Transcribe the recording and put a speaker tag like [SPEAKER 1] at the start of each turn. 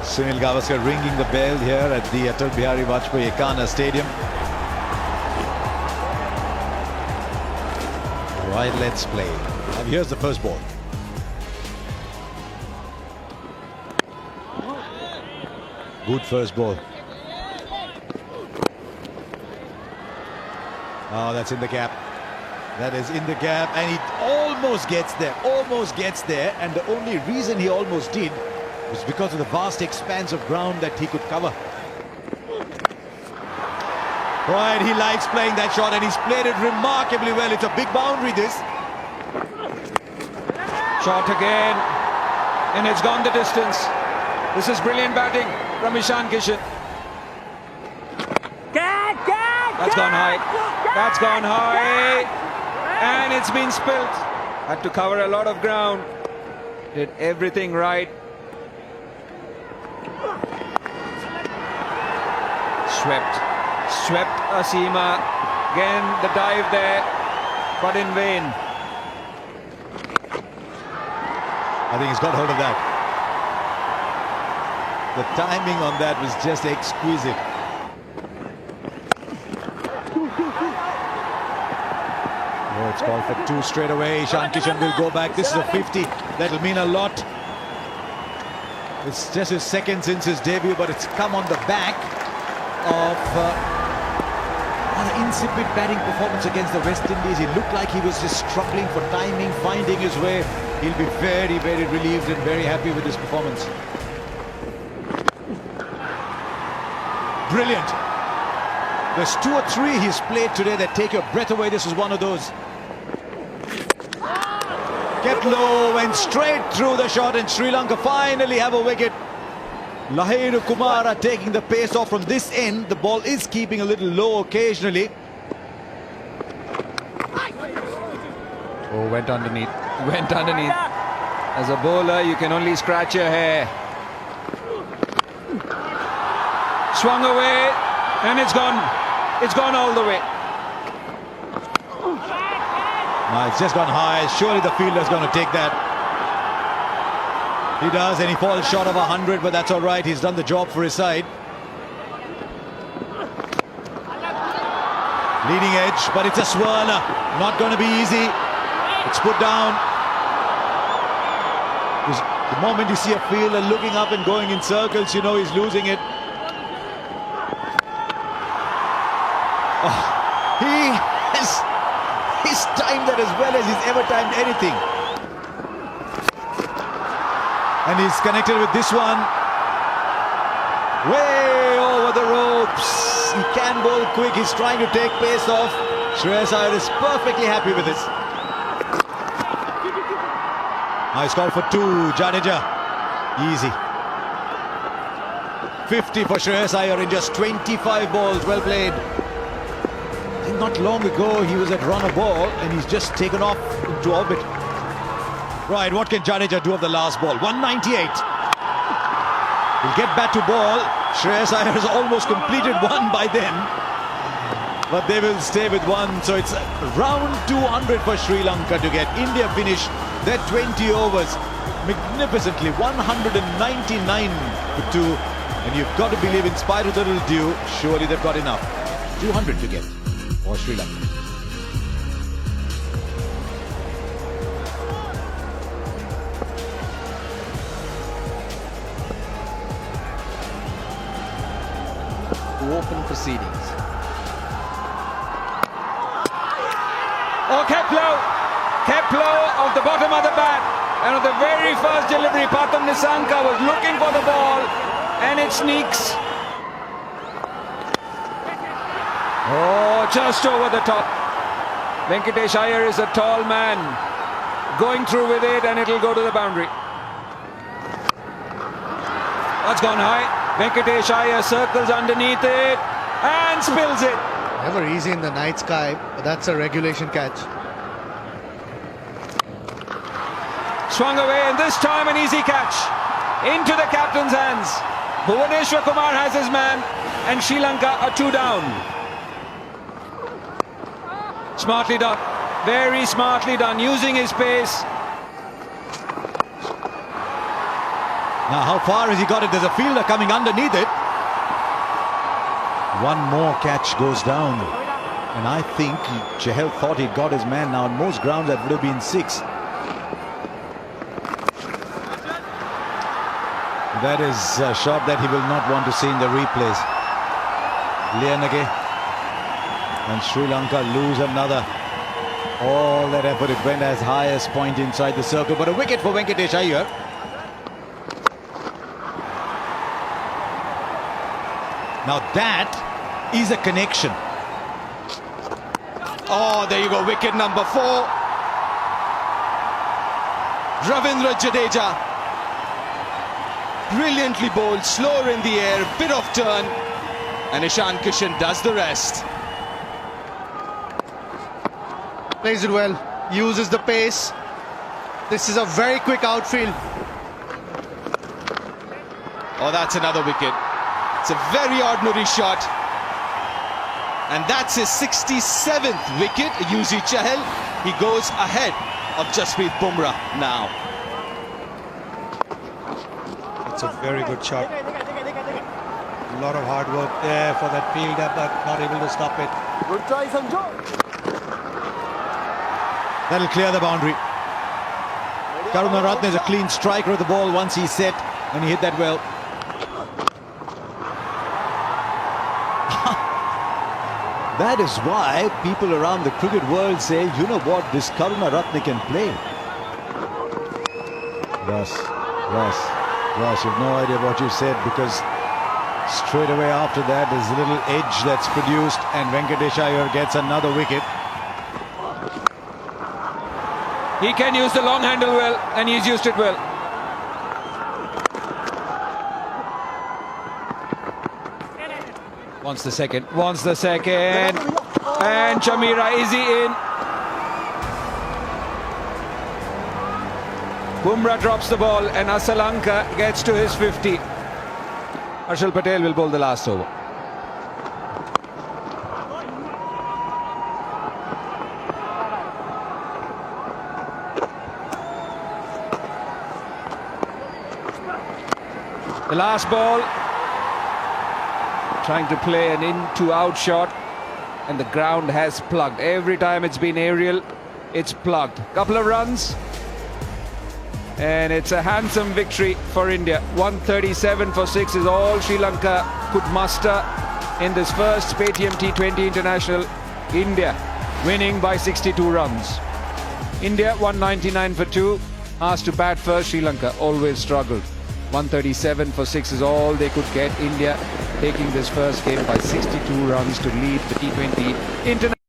[SPEAKER 1] Sunil Gavaskar ringing the bell here at the Atal Bihari Vajpayee Ekana Stadium. Right, let's play. And here's the first ball. Good first ball. Oh, that's in the gap. That is in the gap, and he almost gets there. And the only reason he almost did was because of the vast expanse of ground that he could cover. Right, he likes playing that shot, and he's played it remarkably well. It's a big boundary, this.
[SPEAKER 2] Shot again, and it's gone the distance. This is brilliant batting from Ishan Kishan. That's gone high. That's gone high. And it's been spilt. Had to cover a lot of ground. Did everything right. Swept Asima. Again, the dive there, but in vain.
[SPEAKER 1] I think he's got hold of that. The timing on that was just exquisite. Oh, it's called for two straight away. Ishan Kishan will go back. This is a 50. That'll mean a lot. It's just his second since his debut, but it's come on the back of an insipid batting performance against the West Indies. He looked like he was just struggling for timing, finding his way. He'll be very, very relieved and very happy with his performance. Brilliant. There's 2 or 3 he's played today that take your breath away. This is one of those. Kept low, went straight through the shot, and Sri Lanka finally have a wicket. Lahiru Kumara taking the pace off from this end. The ball is keeping a little low occasionally.
[SPEAKER 2] Oh, went underneath. As a bowler, you can only scratch your hair. Swung away, and it's gone. It's gone all the way.
[SPEAKER 1] No, it's just gone high. Surely the fielder's going to take that. He does, and he falls short of 100, but that's all right. He's done the job for his side. Leading edge, but it's a swirler. Not going to be easy. It's put down. The moment you see a fielder looking up and going in circles, you know he's losing it. Oh, he's timed that as well as he's ever timed anything. And he's connected with this one. Way over the ropes. He can bowl quick. He's trying to take pace off. Shreyas Iyer is perfectly happy with this. Nice call for 2. Jadeja. Easy. 50 for Shreyas Iyer in just 25 balls. Well played. I think not long ago he was at run a ball and he's just taken off into orbit. Right, what can Jadeja do of the last ball? 198. He'll get back to ball. Shreyas Iyer has almost completed one by then. But they will stay with one. So it's round 200 for Sri Lanka to get. India finish their 20 overs magnificently. 199 for 2. And you've got to believe, in spite of the little dew, surely they've got enough. 200 to get for Sri Lanka.
[SPEAKER 2] Open proceedings. Oh, Kepler off the bottom of the bat, and on the very first delivery, Pathum Nissanka was looking for the ball, and it sneaks. Oh, just over the top. Venkatesh Iyer is a tall man, going through with it, and it'll go to the boundary. That's gone high. Venkatesh Iyer circles underneath it and spills it.
[SPEAKER 3] Never easy in the night sky, but that's a regulation catch.
[SPEAKER 2] Swung away, and this time an easy catch into the captain's hands. Bhuvaneshwar Kumar has his man, and Sri Lanka are 2 down. Smartly done, very smartly done, using his pace.
[SPEAKER 1] Now, how far has he got it? There's a fielder coming underneath it. One more catch goes down. And I think Chahal thought he'd got his man. Now, on most grounds, that would have been 6. That is a shot that he will not want to see in the replays. Lianage and Sri Lanka lose another. All that effort, it went as high as point inside the circle. But a wicket for Venkatesh Iyer. Now that is a connection.
[SPEAKER 4] Oh, there you go, wicket number 4. Ravindra Jadeja. Brilliantly bowled, slower in the air, bit of turn. And Ishan Kishan does the rest.
[SPEAKER 3] Plays it well, uses the pace. This is a very quick outfield.
[SPEAKER 4] Oh, that's another wicket. It's a very ordinary shot. And that's his 67th wicket. Yuzi Chahal, he goes ahead of Jasprit Bumrah now.
[SPEAKER 5] It's a very good shot. A lot of hard work there for that fielder, but not able to stop it.
[SPEAKER 6] Good try, Sanju.
[SPEAKER 1] That'll clear the boundary. Karunaratne is a clean striker of the ball once he's set, and he hit that well. That is why people around the cricket world say, you know what, this Karunaratne can play. Russ, you've no idea what you said, because straight away after that there's a little edge that's produced, and Venkatesh Iyer gets another wicket.
[SPEAKER 2] He can use the long handle well, and he's used it well. Wants the second, and Chamira, is he in? Bumrah drops the ball, and Asalanka gets to his 50. Harshal Patel will bowl the last over. The last ball, trying to play an in-to-out shot, and the ground has plugged. Every time it's been aerial, it's plugged. Couple of runs, and it's a handsome victory for India. 137 for 6 is all Sri Lanka could muster in this first Paytm T20 International. India winning by 62 runs. India 199 for 2, asked to bat first. Sri Lanka always struggled. 137 for 6 is all they could get. India taking this first game by 62 runs to lead the T20 International.